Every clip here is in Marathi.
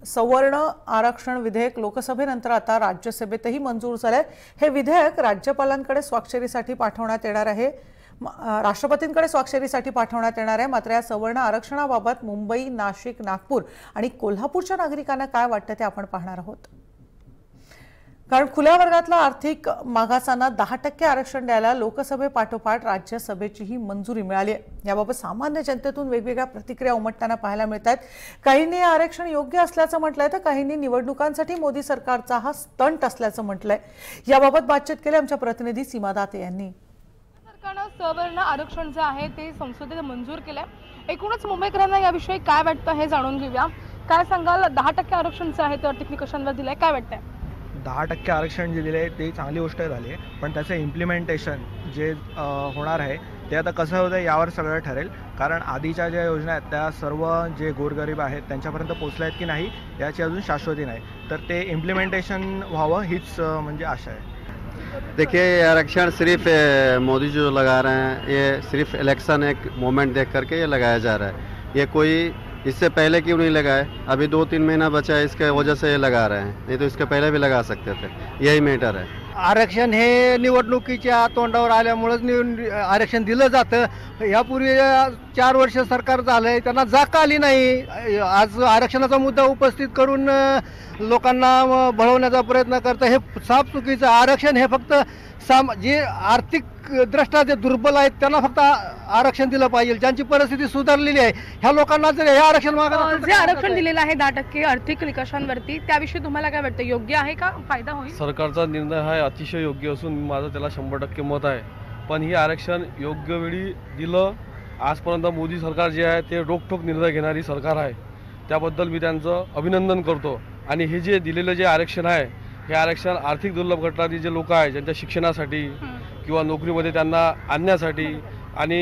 सवर्ण आरक्षण विधेयक लोकसभेनंतर आता राज्यसभेतही मंजूर झालंय। हे विधेयक राज्यपालांकडे स्वाक्षरीसाठी पाठवण्यात येणार आहे, राष्ट्रपतींकडे स्वाक्षरीसाठी पाठवण्यात येणार आहे। मात्र या सवर्ण आरक्षणाबाबत मुंबई, नाशिक, नागपूर आणि कोल्हापूरच्या नागरिकांना काय वाटतं ते आपण पाहणार आहोत। कारण खुल्या वर्गातला आर्थिक मागासांना 10% आरक्षण द्यायला लोकसभेपाठोपाठ राज्यसभेचीही मंजुरी मिळाली आहे। याबाबत सामान्य जनतेतून वेगवेगळ्या प्रतिक्रिया उमटताना पाहायला मिळतात। काहींनी आरक्षण योग्य असल्याचं म्हटलंय तर काहींनी निवडणुकांसाठी मोदी सरकारचा हा स्टंट असल्याचं म्हटलंय। याबाबत बातचीत केली आमच्या प्रतिनिधी सीमा दाते यांनी। सरकारने सवर्ण आरक्षण जे आहे ते संसदेत मंजूर केलंय। एकूणच मुंबईकरांना याविषयी काय वाटतं हे जाणून घेऊया। काय सांगाल, 10% आरक्षण जे आहे ते आर्थिक निकषांवर दिलंय, काय वाटतंय? 10% आरक्षण जे दिले आहे ते चांगली गोष्ट झाली, पण त्याचं इम्प्लिमेंटेशन जे होणार आहे ते आता कसं होतं यावर सगळं ठरेल। कारण आधीच्या ज्या योजना आहेत त्या सर्व जे गोरगरीब आहेत त्यांच्यापर्यंत पोहोचल्या आहेत की नाही याची अजून शाश्वती नाही, तर ते इम्प्लिमेंटेशन व्हावं हीच म्हणजे आशा आहे। देखिए, ये आरक्षण सिर्फ मोदी जो लगा रहे हैं ये सिर्फ इलेक्शन एक मोमेंट देख करके ये लगाया जा रहा है। ये कोई इससे पहले क्यों नहीं लगाए? अभी 2-3 महीना बचा है, इसके वजह से ये लगा रहे हैं, नहीं तो इसके पहले भी लगा सकते थे। यही मैटर है। आरक्षण हे निवडणुकीच्या तोंडावर आल्यामुळेच आरक्षण दिलं जातं। यापूर्वी 4 वर्ष सरकार झालंय, त्यांना जाग आली नाही। आज आरक्षणाचा मुद्दा उपस्थित करून लोकांना भळवण्याचा प्रयत्न करतं, हे साफ चुकीचं। आरक्षण हे फक्त जे आर्थिक दृष्ट्या जे दुर्बल आहेत त्यांना फक्त आरक्षण दिलं पाहिजे। ज्यांची परिस्थिती सुधारलेली आहे ह्या लोकांना जर हे आरक्षण जे आरक्षण दिलेलं आहे 10% आर्थिक निकषांवरती, त्याविषयी तुम्हाला काय वाटतं? योग्य आहे का? फायदा होईल? सरकारचा निर्णय हा अतिशय योग्य असून माझं त्याला 100% मत आहे। पण ही आरक्षण योग्य वेळी दिलं। आजपर्यंत मोदी सरकार जे आहे ते रोखठोक निर्णय घेणारी सरकार आहे, त्याबद्दल मी त्यांचं अभिनंदन करतो। आणि हे जे दिलेलं जे आरक्षण आहे हे आरक्षण आर्थिक दुर्लभ गटातील जे लोक आहेत ज्यांच्या शिक्षणासाठी किंवा नोकरीमध्ये त्यांना आणण्यासाठी आणि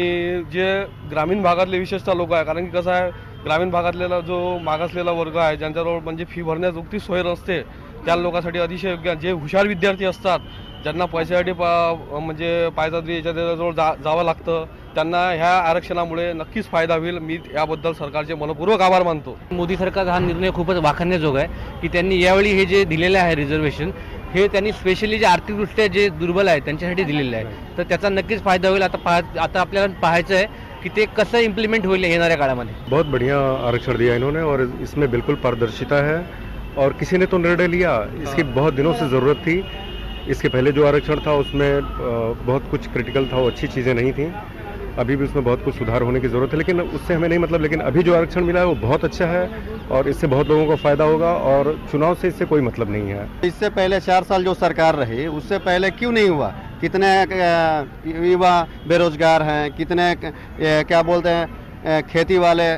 जे ग्रामीण भागातले विशेषतः लोक आहे, कारण की कसं आहे ग्रामीण भागातलेला जो मागासलेला वर्ग आहे ज्यांच्याजवळ म्हणजे फी भरण्याजोगती सोय नसते त्या लोकांसाठी अतिशय योग्य। जे हुशार विद्यार्थी असतात ज्यांना पैशासाठी म्हणजे पायदळी याच्याजवळ जावं लागतं त्यांना ह्या आरक्षणामुळे नक्कीच फायदा होईल। मी याबद्दल सरकारचे मनपूर्वक आभार मानतो। मोदी सरकारचा हा निर्णय खूपच वाखाणण्याजोगा आहे की त्यांनी यावेळी हे जे दिलेले आहे रिझर्वेशन हे त्यांनी स्पेशली जे आर्थिकदृष्ट्या जे दुर्बल आहे त्यांच्यासाठी दिलेलं आहे, तर त्याचा नक्कीच फायदा होईल। आता आपल्याला पाहायचं आहे कि ते कसं इम्प्लिमेंट होईल येणाऱ्या काळामध्ये। बहुत बढ़िया आरक्षण दिया इन्होंने और इसमें बिल्कुल पारदर्शिता है और किसी ने तो निर्णय लिया, इसकी बहुत दिनों से ज़रूरत थी। इसके पहले जो आरक्षण था उसमें बहुत कुछ क्रिटिकल था, वो अच्छी चीज़ें नहीं थी। अभी भी उसमें बहुत कुछ सुधार होने की ज़रूरत है, लेकिन उससे हमें नहीं मतलब। लेकिन अभी जो आरक्षण मिला है वो बहुत अच्छा है और इससे बहुत लोगों को फ़ायदा होगा और चुनाव से इससे कोई मतलब नहीं है। इससे पहले 4 साल जो सरकार रही उससे पहले क्यों नहीं हुआ? कितने युवा बेरोजगार हैं, कितने क्या बोलते हैं खेती वाले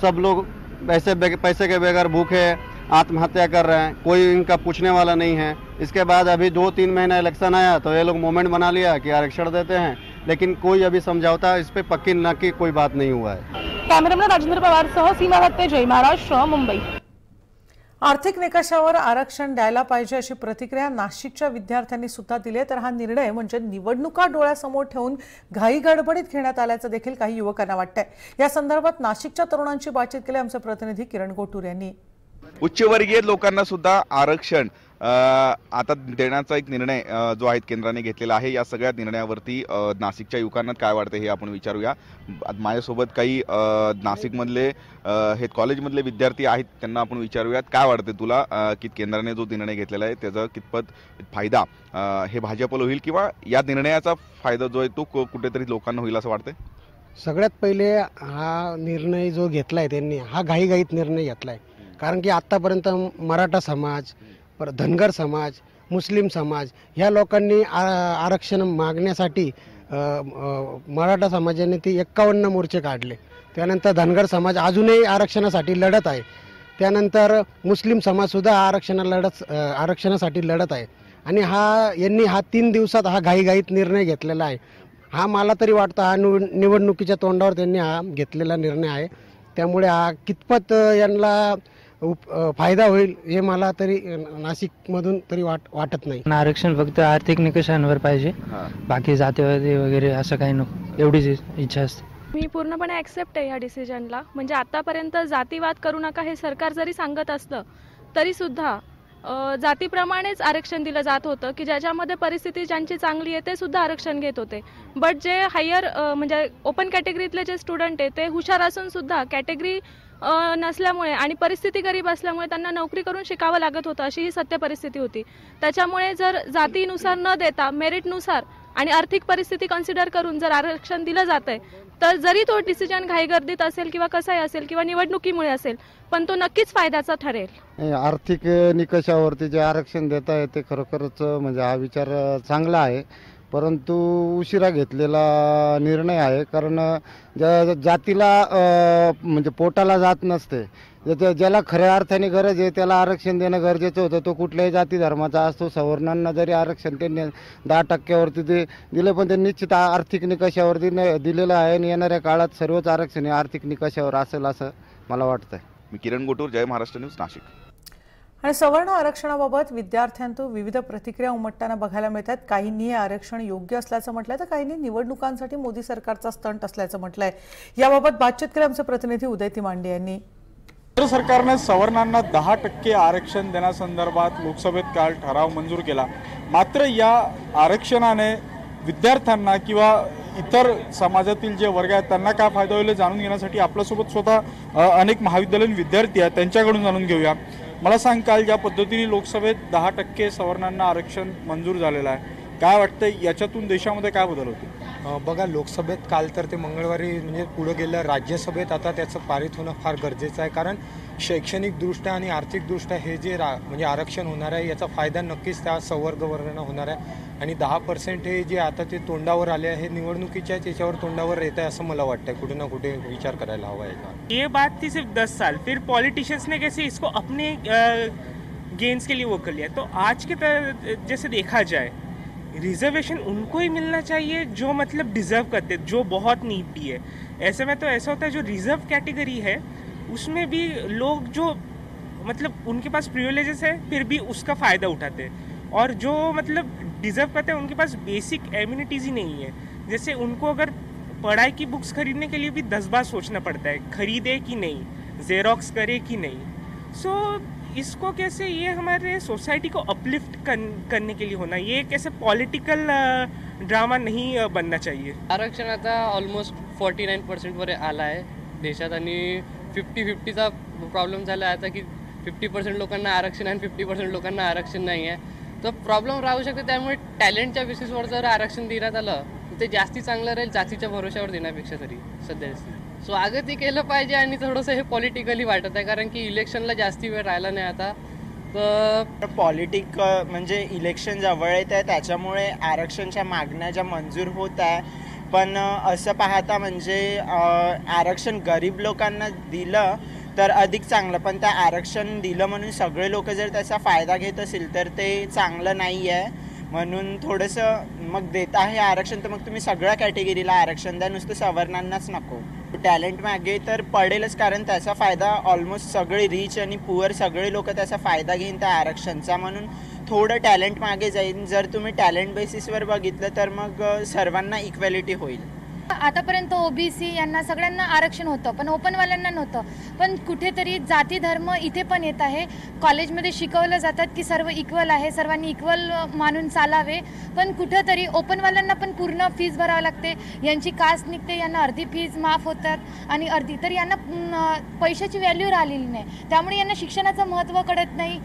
सब लोग पैसे के बगैर भूखे आत्महत्या कर रहे हैं, कोई इनका पूछने वाला नहीं है। इसके बाद अभी 2-3 महीना इलेक्शन आया तो ये लोग मोमेंट बना लिया कि आरक्षण देते हैं, लेकिन कोई अभी समझौता इस पे पक्की नक्की कोई बात नहीं हुआ है। कॅमेरामॅन राजेंद्र पवार सह सीमा दत्ते, जय महाराष्ट्र, मुंबई। आर्थिक निकषावर आरक्षण द्यायला पाहिजे अशी प्रतिक्रिया नाशिकच्या विद्यार्थ्यांनी सुद्धा दिली आहे। तर हा निर्णय म्हणजे निवडणुका डोळ्यासमोर ठेवून घाई गडबडीत घेण्यात आल्याचं देखील काही युवकांना वाटतंय। या संदर्भात नाशिकच्या तरुणांची बातचीत केली आमचे प्रतिनिधी किरण गोटूर यांनी। उच्चवर्गीय लोकांना सुद्धा आरक्षण आता देण्याचा एक निर्णय जो आहे केंद्राने घेतलेला आहे। या सगळ्या निर्णयावरती नाशिकच्या युवकांना काय वाटते हे आपण विचारूया। माझ्यासोबत काही नाशिकमधले हे कॉलेजमधले विद्यार्थी आहेत, त्यांना आपण विचारूयात काय वाटते तुला की केंद्राने जो निर्णय घेतलेला आहे त्याचा कितपत फायदा हे भाजपला होईल किंवा या निर्णयाचा फायदा जो आहे तो कुठेतरी लोकांना होईल असं वाटतंय? सगळ्यात पहिले हा निर्णय जो घेतलाय त्यांनी हा घाईघाईत निर्णय घेतलाय। कारण की आत्तापर्यंत मराठा समाज, धनगर समाज, मुस्लिम समाज ह्या लोकांनी आरक्षण मागण्यासाठी मराठा समाजाने ते 51 मोर्चे काढले। त्यानंतर धनगर समाज अजूनही आरक्षणासाठी लढत आहे। त्यानंतर मुस्लिम समाजसुद्धा आरक्षणासाठी लढत आहे। आणि यांनी 3 दिवसात हा घाईघाईत निर्णय घेतलेला आहे। हा मला तरी वाटतं हा निवडणुकीच्या तोंडावर त्यांनी हा घेतलेला निर्णय आहे। त्यामुळे हा कितपत यांना फायदा होईल हे मला तरी नाशिकमधून तरी वाटत नाही। आरक्षण फक्त आर्थिक निकषांवर पाहिजे, बाकी जातीवादी वगैरे असं काही नको, एवढीच इच्छा असते। मी पूर्णपणे ॲक्सेप्ट आहे या डिसिजनला. म्हणजे आतापर्यंत जातीवाद करू नका हे सरकार जरी सांगत असलं तरीसुद्धा जातीप्रमाणेच आरक्षण दिलं जात होतं की ज्याच्यामध्ये परिस्थिती ज्यांची चांगली आहे ते सुद्धा आरक्षण घेत होते. बट जे हायर म्हणजे ओपन कॅटेगरीतले जे स्टुडंट आहे ते हुशार असून सुद्धा कॅटेगरी नसल्यामुळे आणि परिस्थिती गरीब असल्यामुळे त्यांना नोकरी करून शिकावं लागत होतं, अशी ही सत्य परिस्थिती होती. त्याच्यामुळे जर जातीनुसार न देता मेरिटनुसार आणि आर्थिक परिस्थिती कन्सिडर करून जर आरक्षण दिलं जात आहे तर जरी तो डिसिजन घाईगर्दीत असेल किंवा कसाही असेल किंवा निवडणुकीमुळे असेल पण तो नक्कीच फायद्याचा ठरेल. आर्थिक निकषावरती जे आरक्षण देत आहे ते खरोखरच म्हणजे हा विचार चांगला आहे, परंतु उशिरा घेतलेला निर्णय आहे. कारण जातीला म्हणजे पोटाला जात नसते, ज्याला खऱ्या अर्थाने गरज आहे त्याला आरक्षण देणं गरजेचं होतं. तो कुठल्याही जाती धर्माचा असतो. सवर्णांना जरी आरक्षण त्यांनी 10% ते दिलं पण ते निश्चित आर्थिक निकषावरती दिलेलं आहे आणि येणाऱ्या काळात सर्वच आरक्षण हे आर्थिक निकषावर असेल असं मला वाटतंय. मी किरण गोटूर, जय महाराष्ट्र न्यूज, नाशिक. आणि सवर्ण आरक्षणाबाबत विद्यार्थ्यांतून विविध प्रतिक्रिया उमटताना बघायला मिळतात. काहींनी हे आरक्षण योग्य असल्याचं म्हटलंय तर काहींनी निवडणुकांसाठी मोदी सरकारचा स्टंट असल्याचं म्हटलंय. याबाबत बातचीत केली आमचे प्रतिनिधी उदय तिमांडे यांनी. केंद्र सरकारने सवर्णांना 10% आरक्षण देण्यासंदर्भात लोकसभेत काल ठराव मंजूर केला. मात्र या आरक्षणाने विद्यार्थ्यांना किंवा इतर समाजातील जे वर्ग आहेत त्यांना काय फायदा होईल जाणून घेण्यासाठी आपल्यासोबत स्वतः अनेक महाविद्यालयीन विद्यार्थी आहेत, त्यांच्याकडून जाणून घेऊया. मला सांग, काल ज्या पद्धतीने लोकसभेत 10% सवर्णांना आरक्षण मंजूर झालेलं आहे, काय वाटतं याच्यातून देशामध्ये काय बदल होते? बघा, लोकसभेत काल तर ते मंगळवारी म्हणजे पुढे गेलं. राज्यसभेत आता त्याचं पारित होणं फार गरजेचं आहे, कारण शैक्षणिकदृष्ट्या आणि आर्थिकदृष्ट्या हे जे म्हणजे आरक्षण होणार आहे याचा फायदा नक्कीच त्या संवर्ग वर्गांना होणार आहे. आणि 10% हे जे आता ते तोंडावर आले आहे, निवडणुकीच्या याच्यावर तोंडावर येत आहे असं मला वाटतं. कुठे ना कुठे विचार करायला हवा आहे. ये बात थी सिर्फ 10 साल, फिर पॉलिटिशियंस ने कैसे इसको अपने गेन्स के लिए वो कर लिया. तो आज के जैसे देखा जाए रिजर्वेशन उनको ही मिलना चाहिए जो मतलब डिज़र्व करते, जो बहुत नीडी है. ऐसे में तो ऐसा होता है जो रिजर्व कैटेगरी है उसमें भी लोग जो मतलब उनके पास प्रिविलेजेस है फिर भी उसका फ़ायदा उठाते हैं, और जो मतलब डिज़र्व करते हैं उनके पास बेसिक एम्यूनिटीज़ ही नहीं है. जैसे उनको अगर पढ़ाई की बुक्स खरीदने के लिए भी 10 बार सोचना पड़ता है, खरीदे कि नहीं, जेरोक्स करे कि नहीं. सो इसको कैसे ये हमारे सोसाइटी को अपलिफ्ट करने के लिए होना, ये कैसे पॉलिटिकल ड्रामा नहीं बनना चाहिए. आरक्षण आता ऑलमोस्ट 49% वर आला आहे देशात आणि 50-50चा प्रॉब्लेम झाला आता की 50% लोकांना आरक्षण आणि 50% लोकांना आरक्षण नाही आहे. तर प्रॉब्लेम राहू शकते. त्यामुळे टॅलेंटच्या बेसिसवर जर आरक्षण देण्यात आलं ते जास्ती चांगलं राहील जातीच्या भरोश्यावर देण्यापेक्षा तरी सध्या. सो आगती केलं पाहिजे आणि थोडंसं हे पॉलिटिकली वाटत आहे कारण की इलेक्शनला जास्ती वेळ राहिला नाही आता. तर पॉलिटिक म्हणजे इलेक्शन जवळ येत आहे त्याच्यामुळे आरक्षणच्या मागण्या ज्या मंजूर होत आहे, पण असं पाहता म्हणजे आरक्षण गरीब लोकांना दिलं तर अधिक चांगलं, पण त्या आरक्षण दिलं म्हणून सगळे लोक जर त्याचा फायदा घेत असेल तर ते चांगलं नाही आहे. म्हणून थोडंसं मग देत आहे आरक्षण तर मग तुम्ही सगळ्या कॅटेगरीला आरक्षण द्या, नुसतं सवर्णांनाच नको. टॅलेंट मागे तर पडेलच कारण त्याचा फायदा ऑलमोस्ट सगळे रिच आणि पुअर सगळे लोक त्याचा फायदा घेईन त्या आरक्षणचा. म्हणून थोडं टॅलेंट मागे जाईल. जर तुम्ही टॅलेंट बेसिसवर बघितलं तर मग सर्वांना इक्वॅलिटी होईल. आतापर्यंत ओबीसी यांना सगळ्यांना आरक्षण होतं पण ओपनवाल्यांना नव्हतं. पण कुठेतरी जाती धर्म इथे पण येत आहे. कॉलेजमध्ये शिकवलं जातात की सर्व इक्वल आहे, सर्वांनी इक्वल मानून चालावे, पण कुठेतरी ओपनवाल्यांना पण पूर्ण फीस भरावी लागते. यांची कास्ट निघते, यांना अर्धी फीस माफ होतात आणि अर्धी तर यांना पैशाची व्हॅल्यू राहिलेली नाही. त्यामुळे यांना शिक्षणाचं महत्त्व कळत नाही,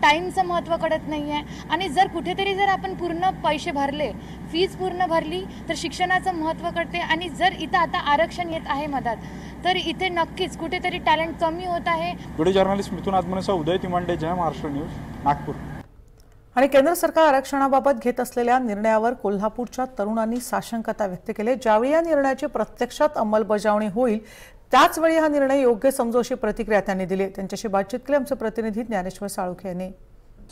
टाईमचं महत्त्व कळत नाही आहे. आणि जर कुठेतरी जर आपण पूर्ण पैसे भरले, फीस पूर्ण भरली तर शिक्षणाचं महत्त्व कळते. आणि जर इथं आता आरक्षण येत आहे मधात तर इथे नक्कीच कुठेतरी टॅलेंट कमी होत आहे. व्हिडिओ जर्नलिस्ट मिथुन आत्मनेसह उदय तिमांडे, जय महाराष्ट्र न्यूज, नागपूर. आणि केंद्र सरकार आरक्षणाबाबत घेत असलेल्या निर्णयावर कोल्हापूरच्या तरुणांनी साशंकता व्यक्त केली. ज्यावेळी या निर्णयाची प्रत्यक्षात अंमलबजावणी होईल त्याचवेळी हा निर्णय योग्य समजू अशी प्रतिक्रिया त्यांनी दिली. त्यांच्याशी बातचीत केली आमचे प्रतिनिधी ज्ञानेश्वर साळुखे यांनी.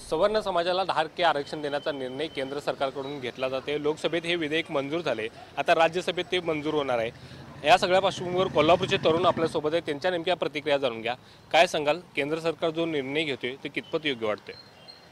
सवर्ण समाजाला 10% आरक्षण देण्याचा निर्णय केंद्र सरकारकडून घेतला जाते. लोकसभेत हे विधेयक मंजूर झाले, आता राज्यसभेत ते मंजूर होणार आहे. या सगळ्या पार्श्वभूमीवर कोल्हापूरचे तरुण आपल्यासोबत आहेत, त्यांच्या नेमक्या प्रतिक्रिया जाणून घ्या. काय सांगाल, केंद्र सरकार जो निर्णय घेतोय ते कितपत योग्य वाटते?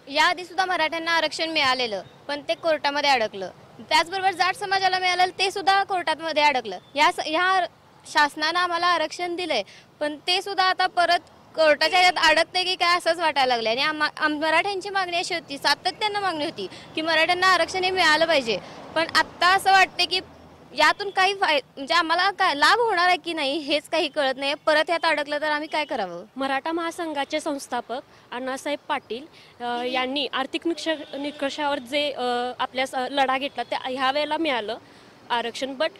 याआधी सुद्धा मराठ्यांना आरक्षण मिळालेलं पण ते कोर्टामध्ये अडकलं. त्याचबरोबर जाट समाजाला मिळालेलं ते सुद्धा कोर्टामध्ये अडकलं. ह्या शासनानं आम्हाला आरक्षण दिलंय, पण ते सुद्धा आता परत कोर्टाच्या यात अडकते की काय असंच वाटायला लागलं. आणि मराठ्यांची मागणी अशी होती, सातत्यानं मागणी होती की मराठ्यांना आरक्षण हे मिळालं पाहिजे. पण आत्ता असं वाटते की यातून काही म्हणजे आम्हाला काय लाभ होणार आहे की नाही हेच काही कळत नाही. परत यात अडकलं तर आम्ही काय करावं. मराठा महासंघाचे संस्थापक अण्णासाहेब पाटील यांनी आर्थिक निकषावर जे आपल्या लढा घेतला त्या ह्या वेळेला मिळालं आरक्षण. बट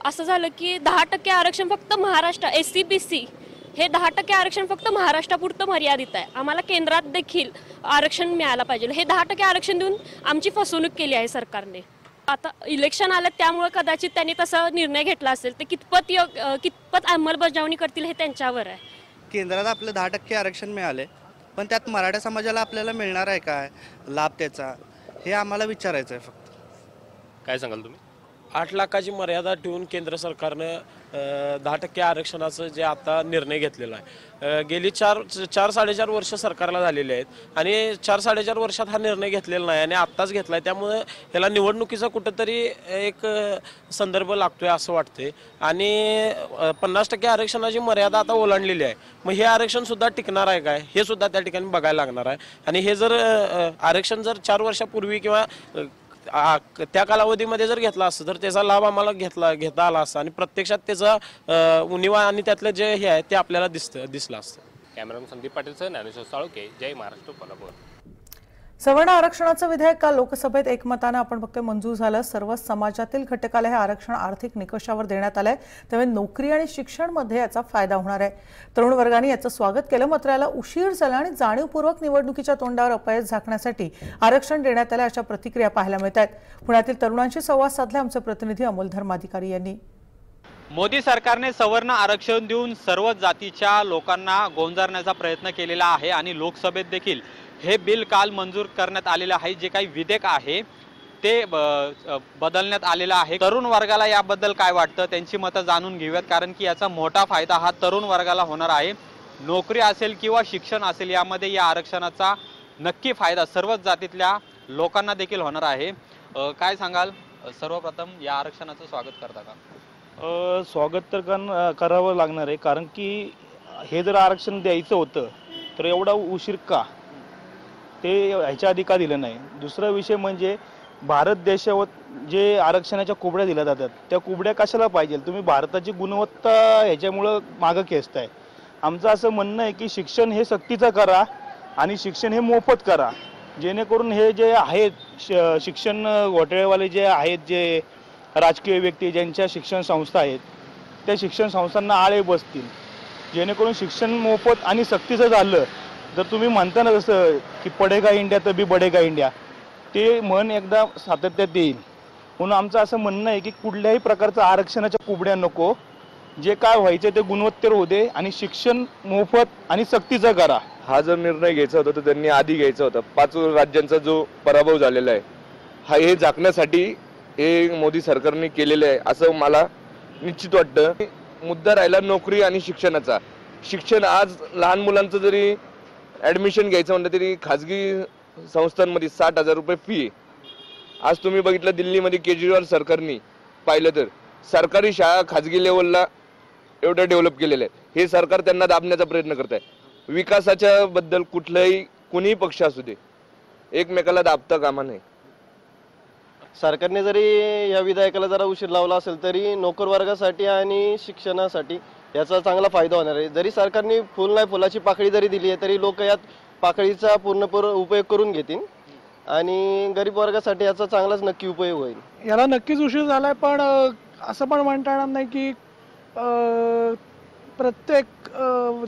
असं झालं की 10% आरक्षण फक्त महाराष्ट्र SC-BC हे 10% आरक्षण फक्त महाराष्ट्रापुरतं मर्यादित आहे. आम्हाला केंद्रात देखील आरक्षण मिळायला पाहिजे. हे 10% आरक्षण देऊन आमची फसवणूक केली आहे सरकारने. आता इलेक्शन आलं त्यामुळे कदाचित त्यांनी तसा निर्णय घेतला असेल. ते कितपत अंमलबजावणी करतील हे त्यांच्यावर आहे. केंद्रात आपलं 10% आरक्षण मिळाले, पण त्यात मराठा समाजाला आपल्याला मिळणार आहे काय लाभ त्याचा, हे आम्हाला विचारायचं आहे फक्त. काय सांगाल तुम्ही? 8 लाखाची मर्यादा ठेवून केंद्र सरकारनं 10% आरक्षणाचं जे आता निर्णय घेतलेला आहे, गेली 4-4.5 वर्ष सरकारला झालेले आहेत आणि 4-4.5 वर्षात हा निर्णय घेतलेला नाही आणि आत्ताच घेतला आहे. त्यामुळे ह्याला निवडणुकीचा कुठंतरी एक संदर्भ लागतोय असं वाटते. आणि 50% आरक्षणाची मर्यादा आता ओलांडलेली आहे. मग हे आरक्षण सुद्धा टिकणार आहे काय हे सुद्धा त्या ठिकाणी बघायला लागणार आहे. आणि हे जर आरक्षण जर 4 वर्षापूर्वी किंवा त्या कालावधीमध्ये जर घेतला असतं तर त्याचा लाभ आम्हाला घेता आला असता आणि प्रत्यक्षात त्याचा उणिवा आणि त्यातलं जे हे आहे ते आपल्याला दिसलं असतं. कॅमेरामन संदीप पाटीलसह ज्ञानेश्वर साळुंखे, जय महाराष्ट्र, कोल्हापूर. सवर्ण आरक्षणाचं विधेयक काल लोकसभेत एकमतानं आपण बघतोय मंजूर झालं. सर्व समाजातील घटकाला हे आरक्षण आर्थिक निकषावर देण्यात आलंय, त्यामुळे नोकरी आणि शिक्षणमध्ये याचा फायदा होणार आहे. तरुण वर्गाने याचं स्वागत केलं, मात्र याला उशीर झाला आणि जाणीवपूर्वक निवडणुकीच्या तोंडावर अपयश झाकण्यासाठी आरक्षण देण्यात आलं अशा प्रतिक्रिया पाहायला मिळत आहेत. पुण्यातील तरुणांशी संवाद साधले आमचे प्रतिनिधी अमोल धर्माधिकारी यांनी. मोदी सरकारने सवर्ण आरक्षण देऊन सर्व जातीच्या लोकांना गोंजारण्याचा प्रयत्न केलेला आहे आणि लोकसभेत देखील हे बिल काल मंजूर करण्यात आलेलं आहे. जे काही विधेयक आहे ते बदलण्यात आलेलं आहे. तरुण वर्गाला याबद्दल काय वाटतं त्यांची मतं जाणून घेऊयात, कारण की याचा मोठा फायदा हा तरुण वर्गाला होणार आहे. नोकरी असेल किंवा शिक्षण असेल यामध्ये या आरक्षणाचा नक्की फायदा सर्वच जातीतल्या लोकांना देखील होणार आहे. काय सांगाल, सर्वप्रथम या आरक्षणाचं स्वागत करता का? स्वागत तर करावं लागणार आहे, कारण की हे जर आरक्षण द्यायचं होतं तर एवढा उशीर का, ते ह्याच्या आधी का दिलं नाही. दुसरा विषय म्हणजे भारत देशावर जे आरक्षणाच्या कुबड्या दिल्या जातात त्या कुबड्या कशाला पाहिजे. तुम्ही भारताची गुणवत्ता ह्याच्यामुळं मागं खेचताय. आमचं असं म्हणणं आहे की शिक्षण हे सक्तीचं करा आणि शिक्षण हे मोफत करा, जेणेकरून हे जे आहेत शिक्षण घोटाळेवाले जे आहेत, जे राजकीय व्यक्ती ज्यांच्या शिक्षण संस्था आहेत त्या शिक्षण संस्थांना आळे बसतील. जेणेकरून शिक्षण मोफत आणि सक्तीचं झालं जर तुम्ही म्हणता ना जसं की पडेगा इंडिया तर बी बडेगा इंडिया, ते म्हण एकदा सातत्यात येईल. म्हणून आमचं असं म्हणणं आहे की कुठल्याही प्रकारचं आरक्षणाच्या कुबड्या नको, जे काय व्हायचं ते गुणवत्तेवर होऊ दे आणि शिक्षण मोफत आणि सक्तीचं करा. हा जर निर्णय घ्यायचा होता तर त्यांनी आधी घ्यायचा होता. 5 राज्यांचा जो पराभव झालेला आहे हा हे झाकण्यासाठी हे मोदी सरकारने केलेलं आहे असं मला निश्चित वाटतं. मुद्दा राहिला नोकरी आणि शिक्षणाचा. शिक्षण आज लहान मुलांचं जरी ॲडमिशन घ्यायचं म्हणलं तरी खाजगी संस्थांमध्ये 60,000 रुपये फी आहे. आज तुम्ही बघितलं दिल्लीमध्ये केजरीवाल सरकारने पाहिलं तर सरकारी शाळा खाजगी लेवलला एवढं डेव्हलप केलेलं आहे. हे सरकार त्यांना दाबण्याचा प्रयत्न करत आहे. विकासाच्या बद्दल कुठलाही कोणीही पक्ष असू दे एकमेकाला दाबता कामा नये. सरकारने जरी या विधेयकाला जरा उशीर लावला असेल तरी नोकर वर्गासाठी आणि शिक्षणासाठी याचा चांगला फायदा होणार आहे. जरी सरकारने फुल नाही फुलाची पाकळी जरी दिली आहे तरी लोक यात पाकळीचा पूर्णपूर उपयोग करून घेतील आणि गरीब वर्गासाठी याचा चांगलाच नक्की उपयोग होईल. याला नक्कीच उशीर झालाय, पण असं पण म्हणता येणार नाही की प्रत्येक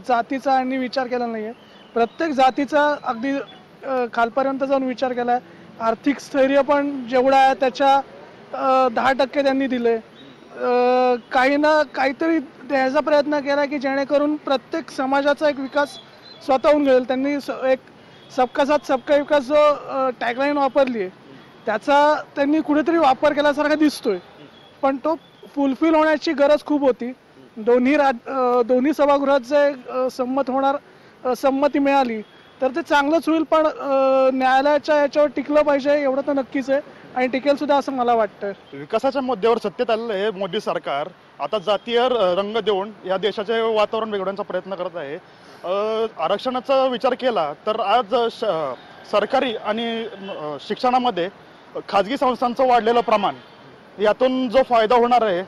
जातीचा आणि विचार केला नाहीये. प्रत्येक जातीचा अगदी खालपर्यंत जाऊन विचार केलाय. आर्थिक स्थैर्य पण जेवढं आहे त्याच्या 10% त्यांनी दिले. काही ना काहीतरी द्यायचा प्रयत्न केला की जेणेकरून प्रत्येक समाजाचा एक विकास स्वतःहून घडेल. त्यांनी एक सबका साथ सबका विकास जो टॅगलाईन वापरली आहे त्याचा त्यांनी कुठेतरी वापर केल्यासारखा दिसतोय, पण तो फुलफिल होण्याची गरज खूप होती. दोन्ही सभागृहात जे संमती मिळाली तर ते चांगलंच होईल, पण न्यायालयाच्या याच्यावर टिकलं पाहिजे एवढं तर नक्कीच आहे आणि टिकेल सुद्धा असं मला वाटतं. विकासाच्या मुद्द्यावर सत्तेत आलेलं आहे मोदी सरकार आता जातीय रंग देऊन या देशाचे वातावरण बिघडवण्याचा प्रयत्न करत आहे। आरक्षणाचा विचार केला तर आज सरकारी आणि शिक्षणामध्ये खाजगी संस्थांचं वाढलेलं प्रमाण, यातून जो फायदा होणार आहे,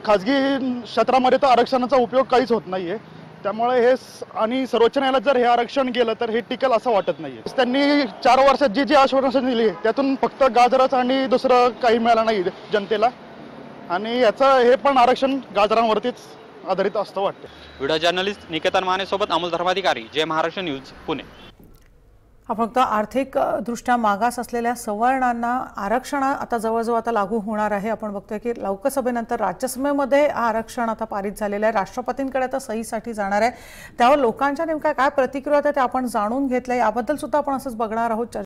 खाजगी क्षेत्रामध्ये तर आरक्षणाचा उपयोग काहीच होत नाहीये। त्यामुळे हे आणि सर्वोच्च न्यायालयात जर हे आरक्षण गेलं तर हे टिकेल असं वाटत नाहीये। त्यांनी 4 वर्षात जी आश्वासनं दिली त्यातून फक्त गाजरच आणि दुसरं काही मिळालं नाही जनतेला, आणि याचं हे पण आरक्षण गाजरांवरतीच आधारित असतं वाटतं। व्हिडिओ जर्नलिस्ट निकेतन माने सोबत अमोल धर्माधिकारी, जय महाराष्ट्र न्यूज, पुणे। आपण फक्त आर्थिक दृष्ट्या मागास असलेल्या सवर्णांना आरक्षण आता जवळजवळ आता लागू होणार आहे। आपण बघतोय की लोकसभेनंतर राज्यसभेमध्ये आरक्षण आता पारित झालेलं आहे, राष्ट्रपतींकडे आता सहीसाठी जाणार आहे। त्यावर लोकांच्या नेमक्या काय प्रतिक्रिया होत्या ते आपण जाणून घेतल्या, याबद्दल सुद्धा आपण असंच बघणार आहोत।